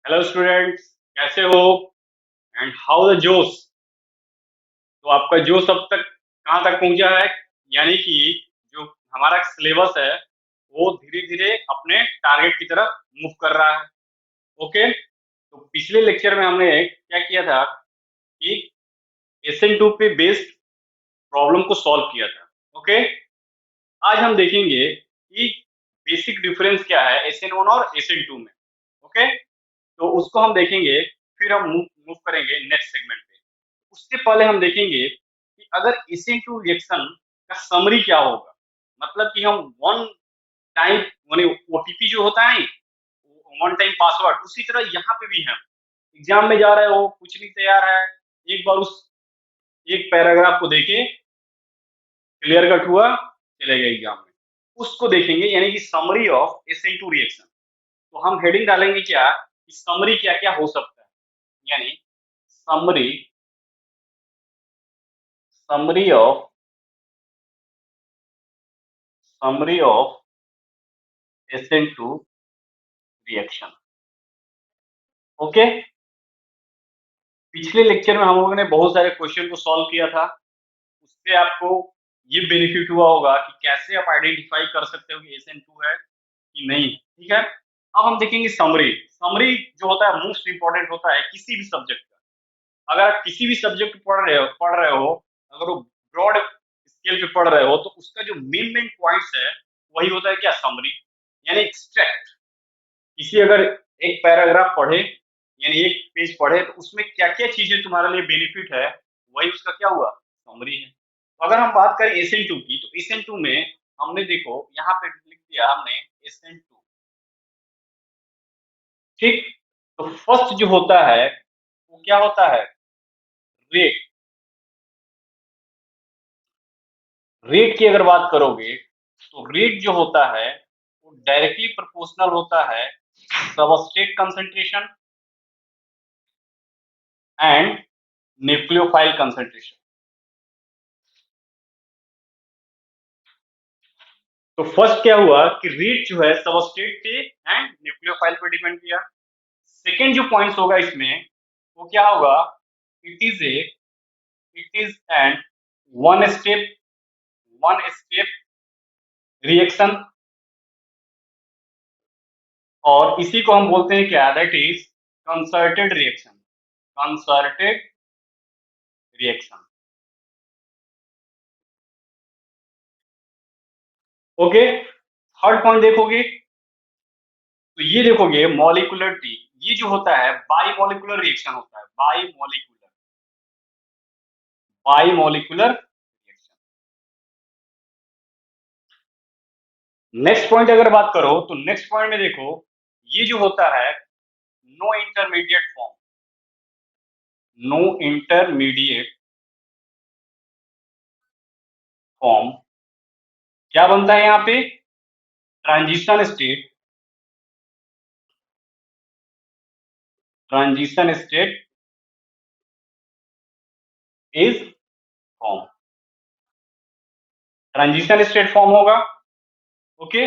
Hello students, कैसे हो and how the जोश। तो आपका जोश अब तक कहाँ तक पहुंचा है? यानी कि जो हमारा सिलेबस है वो धीरे धीरे अपने टारगेट की तरफ मूव कर रहा है। ओके, तो पिछले लेक्चर में हमने क्या किया था कि SN2 पे बेस्ड प्रॉब्लम को सॉल्व किया था। ओके, आज हम देखेंगे कि बेसिक डिफरेंस क्या है SN1 और SN2 में। ओके, तो उसको हम देखेंगे, फिर हम मूव मूव करेंगे नेक्स्ट सेगमेंट पे। उससे पहले हम देखेंगे कि अगर SN2 रिएक्शन का समरी क्या होगा। मतलब कि हम वन टाइम माने OTP जो होता है, वन टाइम पासवर्ड, उसी तरह यहाँ पे भी है। एग्जाम में जा रहे हो, कुछ नहीं तैयार है, एक बार उस एक पैराग्राफ को देखे, क्लियर कट हुआ, चले गए एग्जाम में। उसको देखेंगे, यानी कि समरी ऑफ SN2 रिएक्शन। तो हम हेडिंग डालेंगे क्या कि समरी क्या क्या हो सकता है, यानी summary summary of summary of SN2 reaction. Okay, पिछले लेक्चर में हम लोगों ने बहुत सारे क्वेश्चन को सॉल्व किया था। उससे आपको ये बेनिफिट हुआ होगा कि कैसे आप आइडेंटिफाई कर सकते हो कि SN2 है कि नहीं। ठीक है, अब हम देखेंगे समरी। समरी जो होता है मोस्ट इंपॉर्टेंट होता है किसी भी सब्जेक्ट का। अगर आप किसी भी सब्जेक्ट पढ़ रहे हो, अगर वो ब्रॉड स्केल पे पढ़ रहे हो, तो उसका जो मेन मेन पॉइंट्स है वही होता है क्या, समरी, यानी एक्सट्रैक्ट। किसी अगर एक पैराग्राफ पढ़े, यानी एक पेज पढ़े, तो उसमें क्या क्या चीजें तुम्हारे लिए बेनिफिट है, वही उसका क्या हुआ, समरी है। तो अगर हम बात करें SN2 की, तो SN2 में हमने देखो यहाँ पे लिख दिया हमने SN2। ठीक, तो फर्स्ट जो होता है वो क्या होता है, रेट। रेट की अगर बात करोगे तो रेट जो होता है वो डायरेक्टली प्रोपोर्शनल होता है substrate concentration and nucleophile concentration. तो फर्स्ट क्या हुआ कि रेट जो है सबस्ट्रेट पे एंड न्यूक्लियोफाइल पे डिपेंड किया। सेकेंड जो पॉइंट्स होगा इसमें वो क्या होगा, it is a it is and one step reaction, और इसी को हम बोलते हैं क्या, that is concerted reaction. Concerted reaction. Okay, third point देखोगे तो ये देखोगे मॉलिक्यूलरिटी। ये जो होता है बाई मॉलिक्यूलर रिएक्शन होता है, by molecular reaction. Next point अगर बात करो तो नेक्स्ट पॉइंट में देखो, ये जो होता है no intermediate form. No intermediate form क्या बनता है यहाँ पे, transition state. Transition state is form. Transition state form होगा। ओके,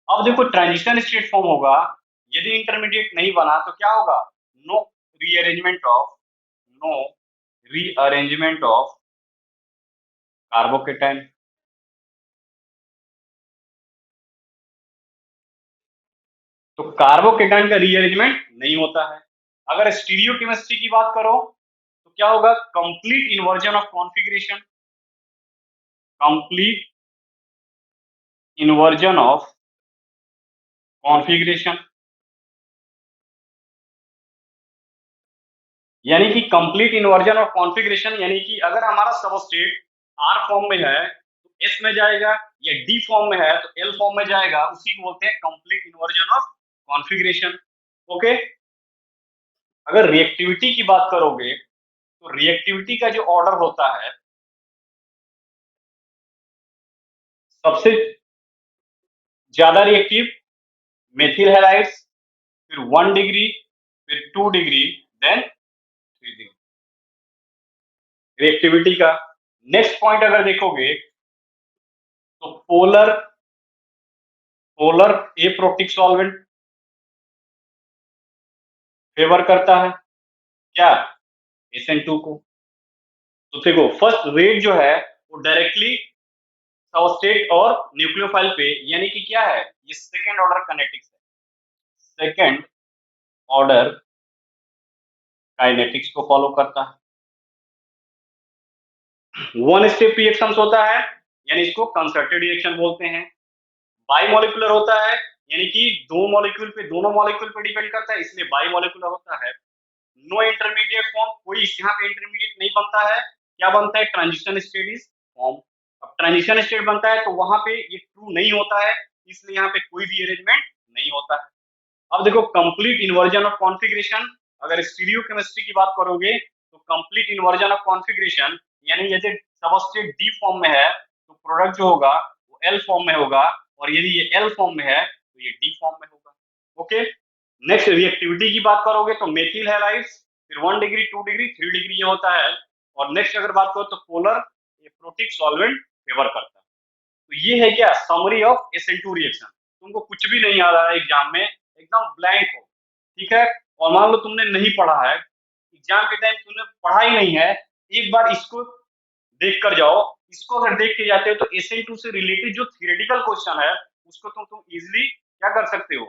अब देखो ट्रांजिशन स्टेट फॉर्म होगा, यदि इंटरमीडिएट नहीं बना तो क्या होगा, no rearrangement of no rearrangement of carbocation. तो कार्बोकेटाइन का रीअरेंजमेंट नहीं होता है। अगर स्टीरियो केमिस्ट्री की बात करो तो क्या होगा, complete inversion of configuration. Complete inversion of configuration, यानी कि कंप्लीट इन्वर्जन ऑफ कॉन्फ़िगरेशन, यानी कि अगर हमारा सबस्ट्रेट आर फॉर्म में है तो एस में जाएगा, या डी फॉर्म में है तो एल फॉर्म में जाएगा, उसी को बोलते हैं complete inversion of configuration. Okay, अगर रिएक्टिविटी की बात करोगे तो रिएक्टिविटी का जो ऑर्डर होता है, सबसे ज्यादा रिएक्टिव मेथिल हैलाइड्स, फिर 1 डिग्री, फिर 2 डिग्री, देन 3 डिग्री रिएक्टिविटी का। नेक्स्ट पॉइंट अगर देखोगे तो polar polar aprotic solvent. Favour करता है क्या, SN2 को। तो देखो फर्स्ट रेट जो है वो डायरेक्टली सबस्ट्रेट और न्यूक्लियोफाइल पे, यानी कि क्या है, ये सेकेंड ऑर्डर काइनेटिक्स है, सेकेंड ऑर्डर काइनेटिक्स को फॉलो करता है। वन स्टेप रिएक्शंस होता है, यानी इसको कंसर्टेड रिएक्शन बोलते हैं। बाई मॉलिक्यूलर होता है, यानी कि दो मॉलिक्यूल पे, दोनों मॉलिक्यूल पे डिपेंड करता है, इसलिए बाई मॉलिक्यूलर होता है। नो इंटरमीडिएट फॉर्म, कोई यहाँ पे इंटरमीडिएट नहीं बनता है। क्या बनता है, ट्रांजिशन स्टेट फॉर्म। अब ट्रांजिशन स्टेट बनता है तो वहां पे ये ट्रू नहीं होता है, इसलिए यहाँ पे कोई भी अरेंजमेंट नहीं होता है। अब देखो कंप्लीट इन्वर्जन ऑफ कॉन्फ़िगरेशन, अगर स्टीरियो केमिस्ट्री की बात करोगे तो कंप्लीट इन्वर्जन ऑफ कॉन्फ़िगरेशन, यानी यदि सबस्ट्रेट डी फॉर्म में है तो प्रोडक्ट जो होगा वो एल फॉर्म में होगा, और यदि ये एल फॉर्म में है तो ये डी फॉर्म में होगा। ओके, नेक्स्ट रिएक्टिविटी की बात करोगे तो मेथिल हैलाइड्स, फिर 1 डिग्री 2 डिग्री 3 डिग्री ये होता है। और नेक्स्ट अगर बात करो तो पोलर, ये प्रोटिक सॉल्वेंट फेवर करता है। तो ये है क्या, समरी ऑफ SN2 रिएक्शन। तुमको कुछ भी नहीं आ रहा है एग्जाम में, एकदम ब्लैंक हो, ठीक है। और मान लो तुमने नहीं पढ़ा है, एग्जाम के टाइम तुमने पढ़ा ही नहीं है, एक बार इसको देख कर जाओ। इसको अगर देख के जाते हो तो SN2 से रिलेटेड जो थियोरेटिकल क्वेश्चन है उसको तुम इजिली क्या कर सकते हो,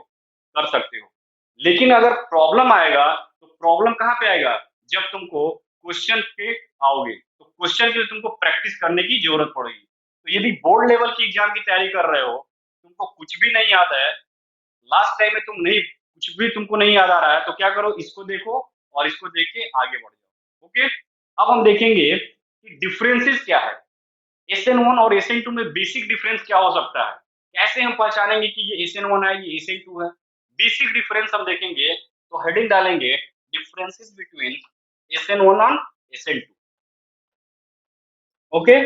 कर सकते हो। लेकिन अगर प्रॉब्लम आएगा तो प्रॉब्लम कहाँ पे आएगा, जब तुमको क्वेश्चन पे आओगे तो क्वेश्चन के लिए तुमको प्रैक्टिस करने की जरूरत पड़ेगी। तो यदि बोर्ड लेवल की एग्जाम की तैयारी कर रहे हो, तुमको कुछ भी नहीं याद है, लास्ट टाइम में तुम नहीं, कुछ भी तुमको नहीं याद आ रहा है, तो क्या करो, इसको देखो और इसको देख के आगे बढ़ जाओ। ओके, अब हम देखेंगे कि डिफरेंसेस क्या है, SN1 और SN2 में बेसिक डिफरेंस क्या हो सकता है, कैसे हम पहचानेंगे कि ये SN1 है, ये SN2 है। बेसिक डिफरेंस हम देखेंगे तो हेडिंग डालेंगे डिफरेंसेस बिटवीन SN1 और SN2। ओके,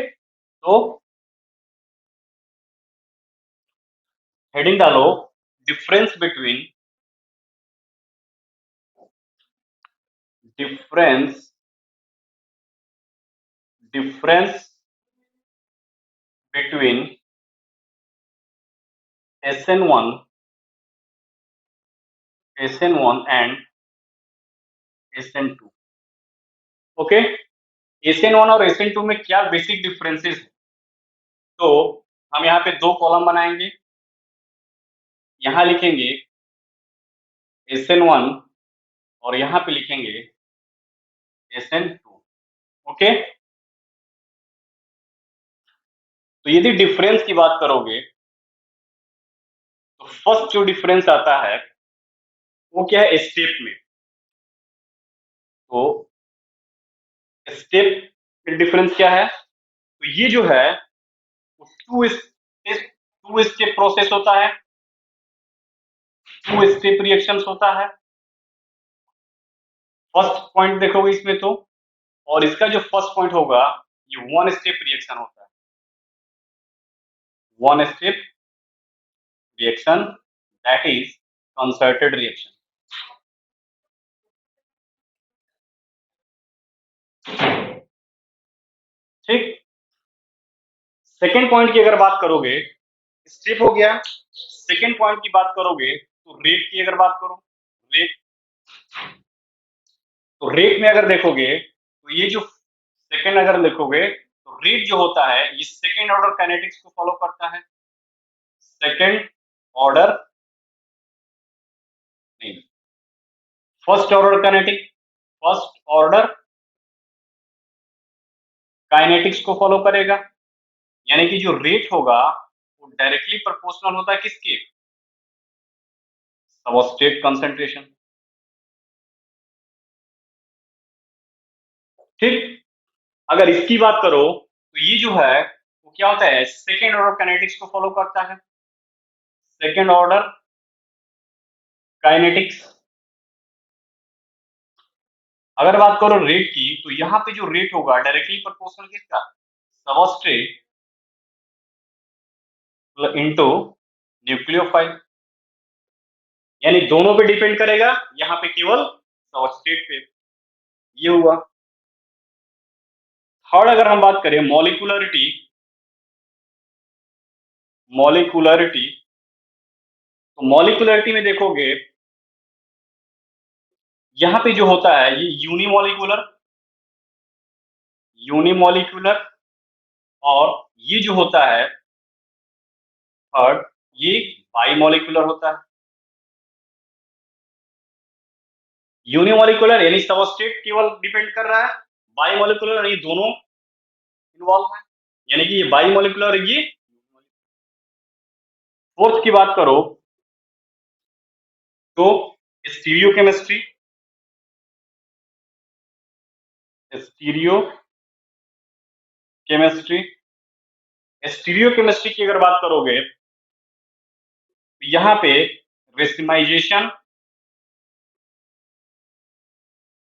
तो हेडिंग डालो difference between, difference difference between SN1 and SN2। Okay, SN1 और SN2 में क्या बेसिक डिफरेंसेस है, तो हम यहाँ पे दो कॉलम बनाएंगे, यहाँ लिखेंगे SN1 और यहाँ पे लिखेंगे SN2। ओके, तो यदि डिफरेंस की बात करोगे तो फर्स्ट जो डिफरेंस आता है वो क्या है, स्टेप में। तो स्टेप में डिफरेंस क्या है, तो ये जो है वो टू स्टेप प्रोसेस होता है, टू स्टेप रिएक्शंस होता है। फर्स्ट पॉइंट देखोगे इसमें तो, और इसका जो फर्स्ट पॉइंट होगा ये वन स्टेप रिएक्शन होता है, one step reaction, that is concerted reaction. ठीक, सेकेंड पॉइंट की अगर बात करोगे, स्टेप हो गया। सेकेंड पॉइंट की बात करोगे तो रेट की अगर बात करो, रेट, तो रेट में अगर देखोगे तो ये जो सेकेंड अगर देखोगे तो रेट जो होता है ये सेकेंड ऑर्डर काइनेटिक्स को फॉलो करता है। सेकेंड ऑर्डर नहीं, first order kinetic, first order kinetics को फॉलो करेगा, यानी कि जो रेट होगा वो डायरेक्टली प्रोपोर्शनल होता है किसके, सबस्ट्रेट कंसंट्रेशन। ठीक, अगर इसकी बात करो तो ये जो है वो क्या होता है, सेकेंड ऑर्डर काइनेटिक्स को फॉलो करता है, सेकेंड ऑर्डर काइनेटिक्स। अगर बात करो रेट की तो यहाँ पे जो रेट होगा डायरेक्टली प्रोपोर्शनल किसका, सबस्ट्रेट इनटू न्यूक्लियोफाइल, यानी दोनों पे डिपेंड करेगा, यहाँ पे केवल सबस्ट्रेट पे। ये हुआ। थर्ड अगर हम बात करें मॉलिक्यूलरिटी, मॉलिक्यूलरिटी, तो मॉलिक्यूलरिटी में देखोगे यहाँ पे जो होता है ये यूनिमोलिकुलर, और ये जो होता है थर्ड, ये बाइमोलिकुलर होता है। यूनिमोलिकुलर यानी सबस्ट्रेट केवल डिपेंड कर रहा है, बाइमोलिकुलर ये दोनों इन्वॉल्व है, यानी कि ये बाइमोलिकुलर, ये फोर्थ की बात करो तो stereo chemistry, stereo chemistry stereo chemistry की अगर बात करोगे तो यहाँ पे racemisation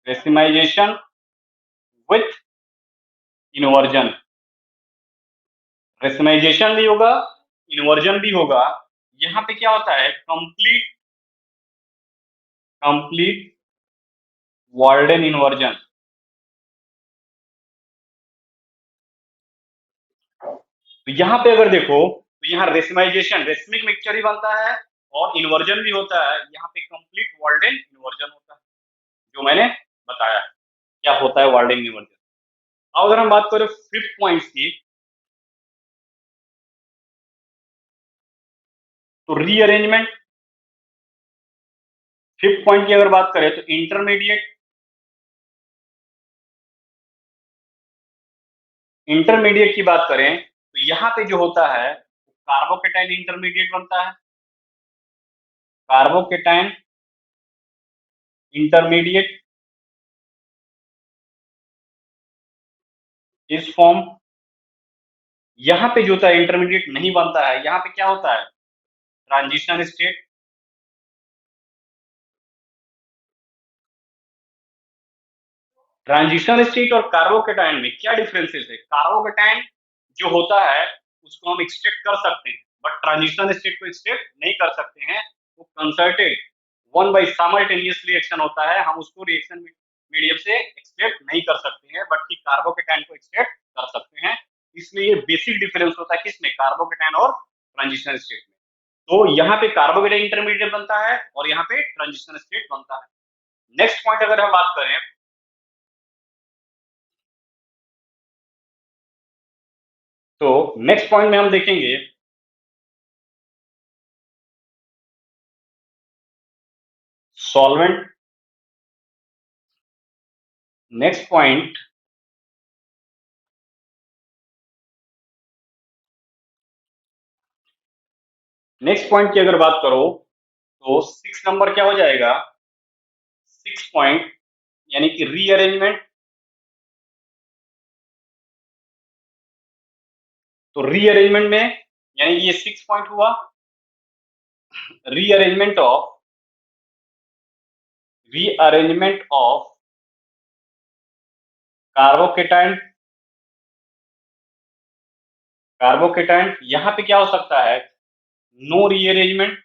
racemisation with inversion, racemisation भी होगा, इन्वर्जन भी होगा। यहाँ पे क्या होता है, कंप्लीट वाल्डेन इन्वर्जन। तो यहाँ पे अगर देखो तो यहाँ रेसिमाइजेशन रेसमिक मिक्सचर ही बनता है, और इन्वर्जन भी होता है, यहाँ पे कंप्लीट वाल्डेन इन्वर्जन होता है, जो मैंने बताया क्या होता है वाल्डेन इन्वर्जन। अब अगर हम बात करें फिफ्थ पॉइंट की, तो रीअरेंजमेंट। फिफ्थ पॉइंट की अगर बात करें तो इंटरमीडिएट की बात करें तो यहाँ पे जो होता है कार्बोकेटाइन इंटरमीडिएट बनता है, कार्बोकेटाइन इंटरमीडिएट इस फॉर्म। यहाँ पे जो होता है इंटरमीडिएट नहीं बनता है, यहाँ पे क्या होता है ट्रांजिशन स्टेट। ट्रांजिशन स्टेट और कार्बोकेटाइन में क्या डिफरेंसेस है, कार्बोकेटाइन जो होता है उसको हम एक्सट्रैक्ट कर सकते हैं, बट ट्रांजिशन स्टेट को एक्सट्रैक्ट नहीं कर सकते हैं, वो concerted one by simultaneous reaction होता है, हम उसको रिएक्शन मीडियम से एक्सट्रैक्ट नहीं कर सकते हैं, बट कार्बोकेटाइन को एक्सट्रैक्ट कर सकते हैं। इसलिए ये बेसिक डिफरेंस होता है किसमें, कार्बोकेटाइन और ट्रांजिशन स्टेट में। तो यहाँ पे कार्बोकेटाइन इंटरमीडिएट बनता है और यहाँ पे ट्रांजिशन स्टेट बनता है। नेक्स्ट पॉइंट अगर हम बात करें तो नेक्स्ट पॉइंट में हम देखेंगे solvent. Next point, next point की अगर बात करो तो 6 नंबर क्या हो जाएगा, 6 पॉइंट यानी कि रीअरेंजमेंट। तो रीअरेंजमेंट में यानी कि ये 6 पॉइंट हुआ, rearrangement of rearrangement of carbocation. Carbocation यहां पे क्या हो सकता है, no rearrangement,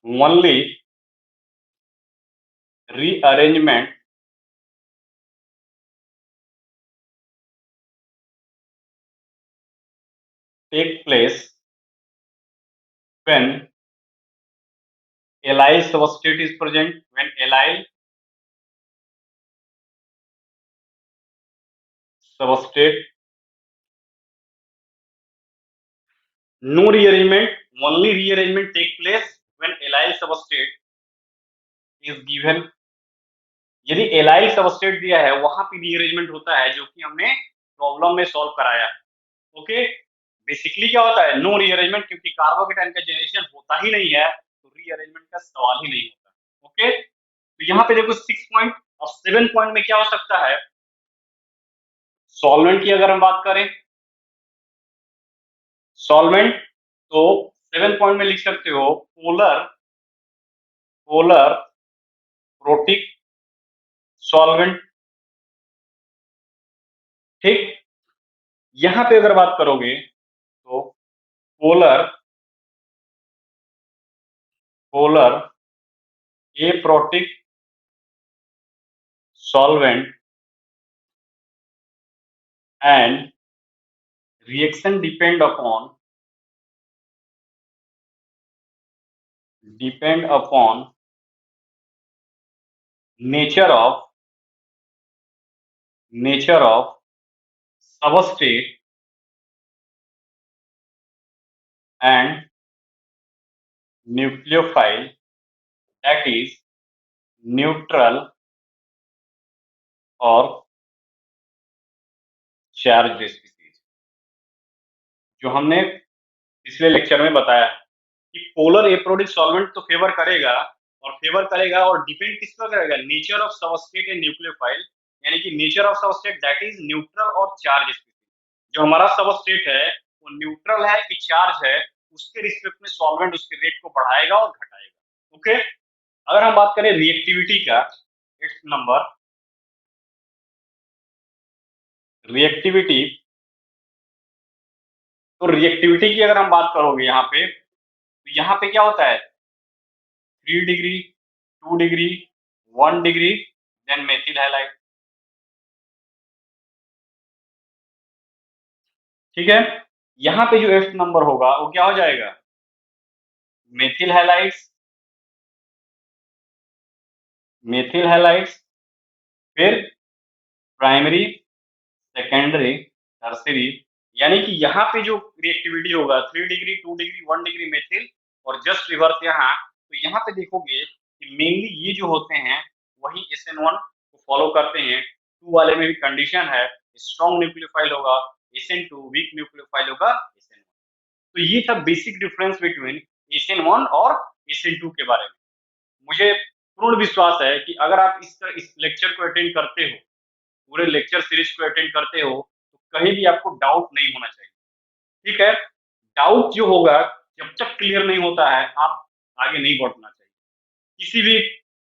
only rearrangement take place when allyl substrate is present, when allyl substrate, no rearrangement, only rearrangement take place when allyl substrate is given। यदि allyl substrate दिया है वहां पे रीअरेंजमेंट होता है, जो कि हमने प्रॉब्लम में सॉल्व कराया है। ओके, बेसिकली क्या होता है, नो रीअरेंजमेंट, क्योंकि कार्बोकेटाइन का जनरेशन होता ही नहीं है, तो रीअरेंजमेंट का सवाल ही नहीं होता। ओके, तो यहाँ पे देखो 6 पॉइंट। और 7 पॉइंट में क्या हो सकता है, सॉल्वेंट की अगर हम बात करें, सॉल्वेंट तो 7 पॉइंट में लिख सकते हो पोलर पोलर प्रोटिक सॉल्वेंट। ठीक, यहां पे अगर बात करोगे तो polar polar aprotic solvent and reaction depend upon depend upon nature of substrate and nucleophile that is neutral और चार्ज स्पीसीज। जो हमने पिछले लेक्चर में बताया कि पोलर एप्रोडिक सॉल्वेंट तो फेवर करेगा और डिपेंड किस पर करेगा, nature of substrate and nucleophile, यानी कि nature of substrate that is neutral और चार्ज स्पीसीज। जो हमारा सबस्ट्रेट है वो न्यूट्रल है कि चार्ज है, उसके रिस्पेक्ट में सॉल्वेंट उसके रेट को बढ़ाएगा और घटाएगा। ओके, अगर हम बात करें रिएक्टिविटी का, इट्स नंबर रिएक्टिविटी, तो रिएक्टिविटी की अगर हम बात करोगे यहाँ पे, तो यहाँ पे क्या होता है, 3 degree, 2 degree, 1 degree, then methyl halide. ठीक है, यहाँ पे जो एफ नंबर होगा वो क्या हो जाएगा, मेथिल हैलाइड्स, फिर प्राइमरी, सेकेंडरी, टर्सरी, यानी कि यहाँ पे जो रिएक्टिविटी होगा 3 डिग्री, 2 डिग्री, 1 डिग्री मेथिल, और जस्ट रिवर्स यहाँ, तो यहाँ पे देखोगे कि मेनली ये जो होते हैं वही SN1 को फॉलो करते हैं। 2 वाले में भी कंडीशन है, स्ट्रॉन्ग न्यूक्लियोफाइल होगा SN2, वीक न्यूक्लियोफाइल होगा SN1। तो ये था बेसिक डिफरेंस बिटवीन SN1 और SN2 के बारे में। मुझे पूर्ण विश्वास है कि अगर आप इस लेक्चर को अटेंड करते हो, पूरे लेक्चर सीरीज को अटेंड करते हो, तो कहीं भी आपको डाउट नहीं होना चाहिए। ठीक है, डाउट जो होगा जब तक क्लियर नहीं होता है आप आगे नहीं बढ़ना चाहिए। किसी भी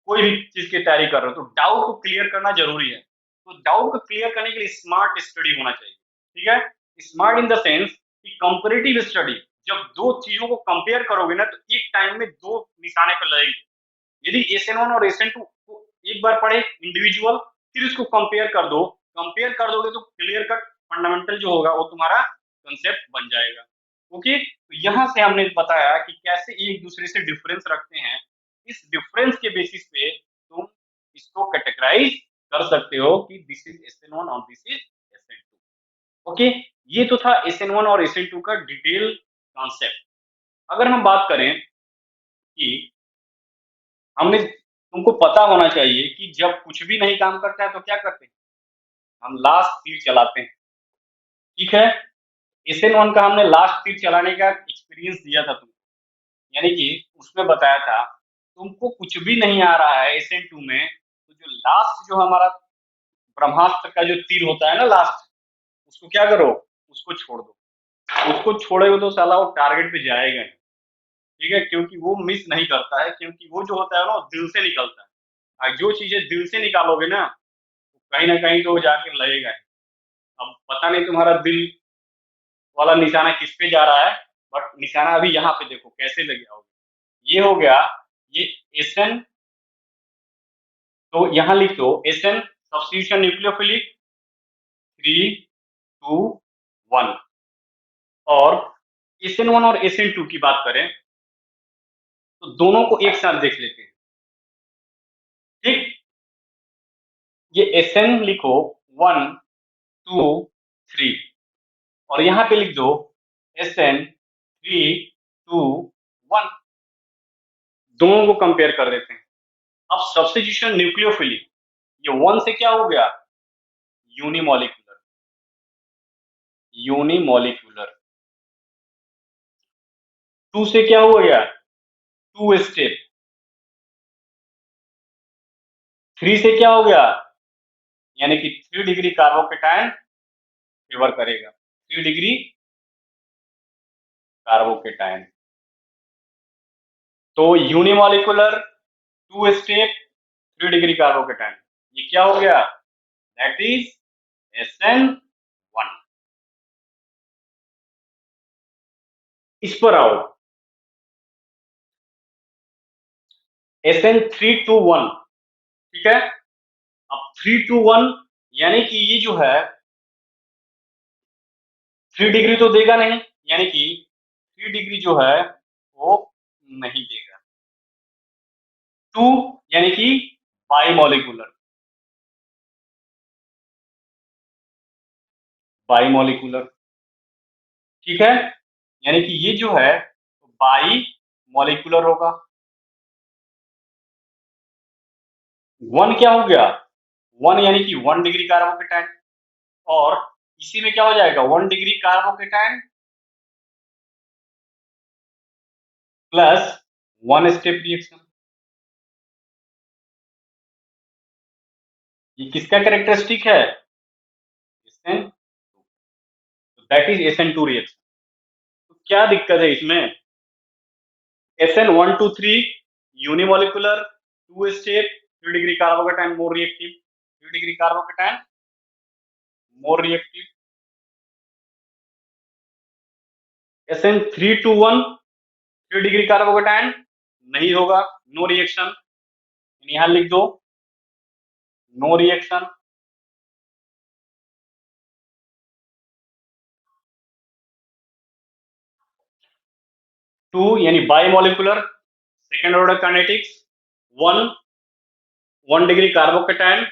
कोई भी चीज की तैयारी कर रहे हो तो डाउट को क्लियर करना जरूरी है। तो डाउट को क्लियर करने के लिए स्मार्ट स्टडी होना चाहिए। ठीक है, स्मार्ट इन द सेंस कि कंपैरेटिव स्टडी, जब दो चीजों को कंपेयर करोगे ना तो एक टाइम में दो निशाने पर लगेगी। यदि SN1 और SN2 को एक बार पढ़े इंडिविजुअल, फिर उसको कंपेयर कर दोगे तो क्लियर कट फंडामेंटल जो होगा वो तुम्हारा कंसेप्ट बन जाएगा। ओके, तो यहाँ से हमने बताया कि कैसे एक दूसरे से डिफरेंस रखते हैं। इस डिफरेंस के बेसिस पे तुम इसको कैटेगराइज कर सकते हो कि दिस इज SN1 और दिस इज SN2। ओके, ये तो था SN1 और SN2 का डिटेल कॉन्सेप्ट। अगर हम बात करें कि हमने, तुमको पता होना चाहिए कि जब कुछ भी नहीं काम करता है तो क्या करते हैं, हम लास्ट तीर चलाते हैं। ठीक है, SN1 का हमने लास्ट तीर चलाने का एक्सपीरियंस दिया था तुमको, यानी कि उसमें बताया था तुमको कुछ भी नहीं आ रहा है SN2 में, तो जो लास्ट जो हमारा ब्रह्मास्त्र का जो तीर होता है ना लास्ट, उसको क्या करो, उसको छोड़ दो। उसको छोड़ोगे तो साला वो टारगेट पे जाएगा नहीं। ठीक है, क्योंकि वो मिस नहीं करता है, क्योंकि वो जो होता है ना दिल से निकलता है। जो चीजें दिल से निकालोगे ना तो कहीं ना कहीं तो जाके लगेगा। अब पता नहीं तुम्हारा दिल वाला निशाना किस पे जा रहा है, बट निशाना अभी यहाँ पे देखो कैसे लगे होगा। ये हो गया, ये SN, तो यहाँ लिख दो SN सब्स्टिट्यूशन न्यूक्लियोफिलिक 3, 2, 1। और SN1 और SN2 की बात करें तो दोनों को एक साथ देख लेते हैं। ठीक, ये SN लिखो 1, 2, 3, और यहाँ पे लिख दो SN 3, 2, 1। दोनों को कंपेयर कर देते हैं। अब सब्स्टिट्यूशन न्यूक्लियोफिली, ये 1 से क्या हो गया, यूनिमॉलिक्यूलर, यूनिमॉलिक्यूलर। 2 से क्या हो गया, 2 स्टेप। 3 से क्या हो गया, यानी कि 3 डिग्री कार्बोकेटायन फेवर करेगा, 3 डिग्री कार्बोकेटायन। तो यूनिमॉलिक्यूलर, 2 स्टेप, 3 डिग्री कार्बोकेटायन, ये क्या हो गया, दैट इज SN1। इस पर आओ, SN3, 2, 1। ठीक है, अब 3, 2, 1 यानी कि ये जो है 3 डिग्री तो देगा नहीं, यानी कि 3 डिग्री जो है वो नहीं देगा। टू यानी कि बाइमॉलिक्यूलर, बाइमॉलिक्यूलर, ठीक है, यानी कि ये जो है बाई मॉलिक्यूलर होगा। वन क्या हो गया, वन यानी कि 1 डिग्री कार्बोकेटाइन, और इसी में क्या हो जाएगा 1 degree carbocation plus 1 step reaction. ये किसका कैरेक्टरिस्टिक है, SN, that is SN2 reaction. तो क्या दिक्कत है इसमें, SN1 2 3 unimolecular, 2 step, 3 degree carbocation more reactive, 3 degree carbocation more reactive. SN3 2 1 3 degree carbocation नहीं होगा, नो रिएक्शन, यहां लिख दो नो रिएक्शन। टू यानी bimolecular, second order kinetics, one 1 degree carbocation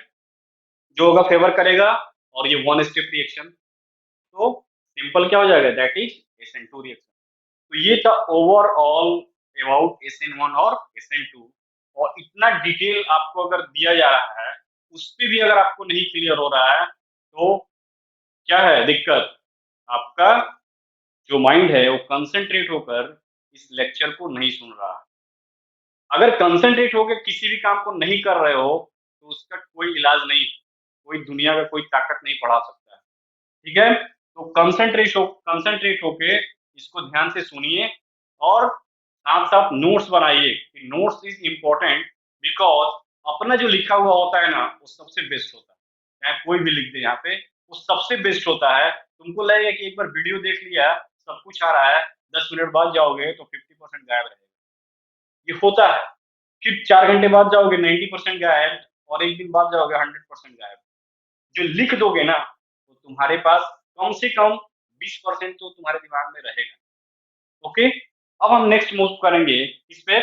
जो होगा फेवर करेगा, और ये 1 स्टेप रिएक्शन। तो सिंपल क्या हो जाएगा, दैट इज SN2 रिएक्शन। तो ये था ओवरऑल अबाउट SN1 और SN2। और इतना डिटेल आपको अगर दिया जा रहा है उस पर भी अगर आपको नहीं क्लियर हो रहा है तो क्या है दिक्कत, आपका जो माइंड है वो कंसंट्रेट होकर इस लेक्चर को नहीं सुन रहा है। अगर कंसंट्रेट होकर किसी भी काम को नहीं कर रहे हो तो उसका कोई इलाज नहीं, कोई दुनिया का कोई ताकत नहीं पढ़ा सकता है, ठीक है। तो कंसंट्रेट होके इसको ध्यान से सुनिए, और साथ साथ नोट्स बनाइए। नोट्स इज इम्पोर्टेंट, बिकॉज अपना जो लिखा हुआ होता है ना वो सबसे बेस्ट होता है, चाहे कोई भी लिख दे यहाँ पे, वो सबसे बेस्ट होता है। तुमको लगेगा कि एक बार वीडियो देख लिया सब कुछ आ रहा है, 10 मिनट बाद जाओगे तो 50% गायब रहेगा, ये होता है। फिर 4 घंटे बाद जाओगे 90% गायब, और एक दिन बाद जाओगे 100% गायब। जो लिख दोगे ना तो तुम्हारे पास कम से कम 20% तो तुम्हारे दिमाग में रहेगा। ओके, अब हम नेक्स्ट मूव करेंगे इस पे,